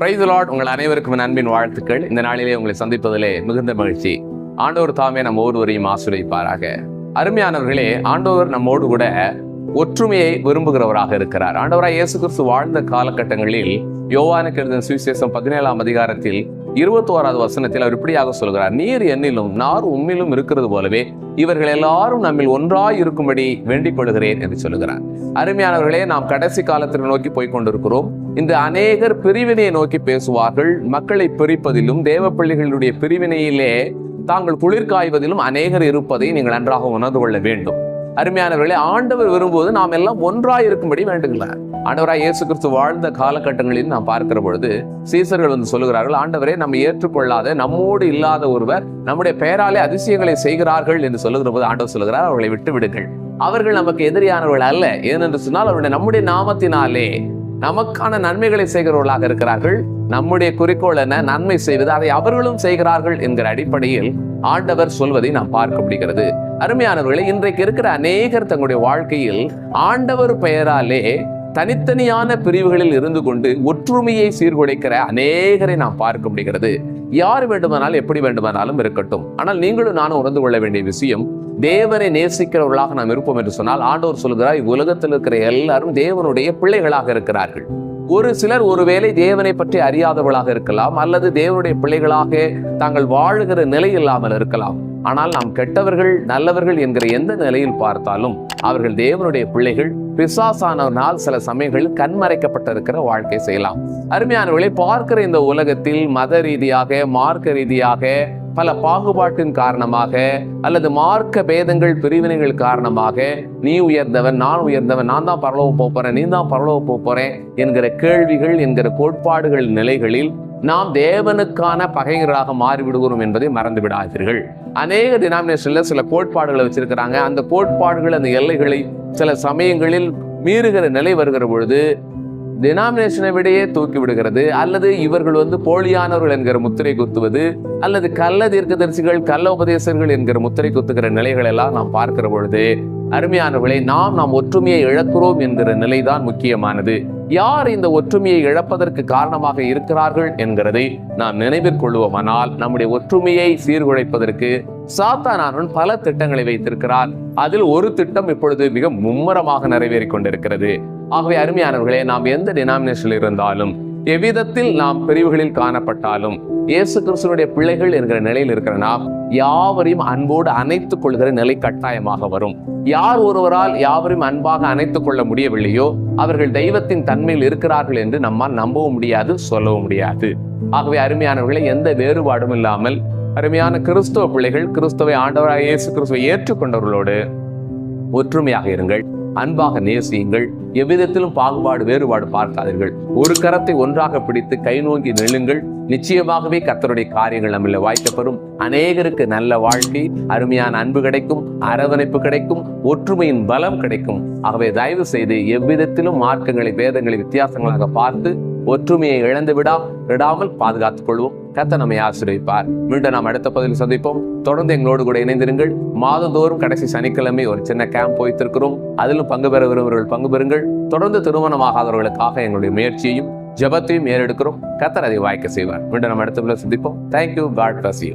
Praise the Lord. உங்கள் அனைவருக்கும் என் அன்பின் வாழ்த்துக்கள். இந்த நாளிலே உங்களை சந்திப்பதிலே மிகுந்த மகிழ்ச்சி. ஆண்டவர் தாமே நம்ம ஒருவரையும் ஆசீர்வதிப்பாராக. அருமையானவர்களே, ஆண்டவர் நம்மோடு கூட ஒற்றுமையை விரும்புகிறவராக இருக்கிறார். ஆண்டவராய் இயேசு கிறிஸ்து வாழ்ந்த காலகட்டங்களில் யோவானுக்கு எழுதின சுவிசேஷம் 17ஆம் அதிகாரத்தில் 21வது வசனத்தில் அவர் இப்படியாக சொல்கிறார், நீர் என்னிலும் நான் உம்மிலும் இருக்கிறது போலவே இவர்கள் எல்லாரும் நம்மில் ஒன்றாய் இருக்கும்படி வேண்டிக் கொள்கிறேன் என்று சொல்லுகிறார். அருமையானவர்களே, நாம் கடைசி காலத்திற்கு நோக்கி போய் கொண்டிருக்கிறோம். இந்த அநேகர் பிரிவினையை நோக்கி பேசுவார்கள். மக்களை பிரிப்பதிலும் தேவ பிள்ளைகளுடைய பிரிவினையிலே தாங்கள் குளிர் காய்வதிலும் அநேகர் இருப்பதை நீங்கள் நன்றாக உணர்ந்து கொள்ள வேண்டும். அருமையானவர்களே, ஆண்டவர் விரும்புவது நாம் எல்லாம் ஒன்றாய் இருக்கும்படி வேண்டுகிறார். ஆண்டவராய் இயேசு கிறிஸ்து வாழ்ந்த காலகட்டங்களில் நாம் பார்க்கிற பொழுது சீசர்கள் வந்து சொல்லுகிறார்கள், ஆண்டவரே, நம்ம ஏற்றுக்கொள்ளாத நம்மோடு இல்லாத ஒருவர் நம்முடைய பெயராலே அதிசயங்களை செய்கிறார்கள் என்று சொல்லுகிற போது ஆண்டவர் சொல்லுகிறார், அவர்களை விட்டு விடுங்கள். அவர்கள் நமக்கு எதிரியானவர்கள் அல்ல. ஏனென்று சொன்னால் அவருடைய நம்முடைய நாமத்தினாலே நமக்கான நன்மைகளை செய்கிறவர்களாக இருக்கிறார்கள். நம்முடைய குறிக்கோள் என்ன? நன்மை செய்வது. அதை அவர்களும் செய்கிறார்கள் என்கிற அடிப்படையில் ஆண்டவர் சொல்வதை நாம் பார்க்க முடிகிறது. அருமையானவர்களே, இன்றைக்கு இருக்கிற அநேகர் தங்களுடைய வாழ்க்கையில் ஆண்டவர் பெயராலே தனித்தனியான பிரிவுகளில் இருந்து கொண்டு ஒற்றுமையை சீர்குலைக்கிற அநேகரை நாம் பார்க்க முடிகிறது. யார் வேண்டுமானாலும் எப்படி வேண்டுமானாலும் இருக்கட்டும். ஆனால் நீங்களும் நானும் உணர்ந்து கொள்ள வேண்டிய விஷயம், தேவனை நேசிக்கிறவர்களாக நாம் இருப்போம் என்று சொன்னால் ஆண்டவர் சொல்கிறார், இவ்வுலகத்தில் இருக்கிற எல்லாரும் தேவனுடைய பிள்ளைகளாக இருக்கிறார்கள். ஒரு சிலர் ஒருவேளை தேவனை பற்றி அறியாதவர்களாக இருக்கலாம், அல்லது தேவனுடைய பிள்ளைகளாக தாங்கள் வாழுகிற நிலை இல்லாமல் இருக்கலாம். ஆனால் நாம் கெட்டவர்கள் நல்லவர்கள் என்கிற எந்த நிலையில் பார்த்தாலும் அவர்கள் தேவனுடைய பிள்ளைகள். பிசாசானவனால் சில சமயங்களில் கண்மறைக்கப்பட்டிருக்கிற வாழ்க்கை செய்யலாம். அருமையானவர்களை, பார்க்கிற இந்த உலகத்தில் மத ரீதியாக மார்க்க ரீதியாக பல பாகுபாட்டின் காரணமாக அல்லது மார்க்க பேதங்கள் பிரிவினைகள் காரணமாக நீ உயர்ந்தவன் நான் உயர்ந்தவன், நான் தான் பரலோகம் போறேன் நீ தான் பரலோகம் போறேன் என்கிற கேள்விகள் என்கிற கோட்பாடுகள் நிலைகளில் நாம் தேவனுக்கான பகைஞர்களாக மாறிவிடுகிறோம் என்பதை மறந்து விடாதீர்கள். அநேக டினாமினேஷன்ல சில கோட்பாடுகளை வச்சிருக்கிறாங்க. அந்த கோட்பாடுகள் அந்த எல்லைகளை சில சமயங்களில் மீறுகிற நிலை வருகிற பொழுது டினாமினேஷனை விடையே தூக்கி விடுகிறது. அல்லது இவர்கள் போலியானவர்கள் என்கிற முத்திரை குத்துவது, அல்லது கள்ள தீர்க்கதரிசிகள் கள்ள உபதேசர்கள் என்கிற முத்திரை குத்துகிற நிலைகள் எல்லாம் நாம் பார்க்கிற பொழுது அருமையானவர்களை, நாம் ஒற்றுமையை இழக்கிறோம் என்கிற நிலைதான் முக்கியமானது. யார் இந்த ஒற்றுமையை இழப்பதற்கு காரணமாக இருக்கிறார்கள் என்கிறதை நாம் நினைவில் கொள்வோமானால் நம்முடைய ஒற்றுமையை சீர்குலைப்பதற்கு சாத்தானானவன் பல திட்டங்களை வைத்திருக்கிறார். அதில் ஒரு திட்டம் இப்பொழுது மிக மும்முரமாக நிறைவேறிக் கொண்டிருக்கிறது. ஆகவே அருமையானவர்களே, நாம் எந்த டினாமினேஷனில் இருந்தாலும் எவ்விதத்தில் நாம் பிரிவுகளில் காணப்பட்டாலும் இயேசு கிறிஸ்துவினுடைய பிள்ளைகள் என்கிற நிலையில் இருக்கிற நாம் யாவரையும் அன்போடு அணைத்துக் கொள்கிற நிலை கட்டாயமாக வரும். யார் ஒருவரால் யாவரையும் அன்பாக அணைத்துக் கொள்ள முடியவில்லையோ அவர்கள் தெய்வத்தின் தன்மையில் இருக்கிறார்கள் என்று நம்மால் நம்பவும் முடியாது, சொல்லவும் முடியாது. ஆகவே அருமையானவர்களை, எந்த வேறுபாடும் இல்லாமல் அருமையான கிறிஸ்துவ பிள்ளைகள் கிறிஸ்துவை ஆண்டவராக இயேசு கிறிஸ்துவை ஏற்றுக்கொண்டவர்களோடு ஒற்றுமையாக இருங்கள், அன்பாக நேசியுங்கள், எவ்விதத்திலும் பாகுபாடு வேறுபாடு பார்க்காதீர்கள். ஒரு கரத்தை ஒன்றாக பிடித்து கை நோக்கி நில்லுங்கள். நிச்சயமாகவே கர்த்தருடைய காரியங்கள் நம்மள வாய்க்கப்பெறும். அநேகருக்கு நல்ல வாழ்க்கை, அருமையான அன்பு கிடைக்கும், அரவணைப்பு கிடைக்கும், ஒற்றுமையின் பலம் கிடைக்கும். ஆகவே தயவு செய்து எவ்விதத்திலும் மார்க்கங்களை வேதங்களை வித்தியாசங்களாக பார்த்து ஒற்றுமையை இழந்து விடாமல் பாதுகாத்துக் கொள்வோம். கர்த்தர் நம்மை ஆசீர்வதிப்பார். மீண்டும் நாம் அடுத்த பகுதியில் சந்திப்போம். தொடர்ந்து எங்களோடு கூட இணைந்திருங்கள். மாதந்தோறும் கடைசி சனிக்கிழமை ஒரு சின்ன கேம்ப் வைத்திருக்கிறோம். அதிலும் பங்கு பெற விரும்புகிறவர்கள் பங்கு பெறுங்கள். தொடர்ந்து திருமணமாகாதவர்களுக்காக எங்களுடைய முயற்சியையும் ஜெபத்தையும் ஏறெடுக்கிறோம். கர்த்தர் அதை வாய்க்க செய்வார். மீண்டும் நம்ம அடுத்த சந்திப்போம். தேங்க்யூ. God bless you.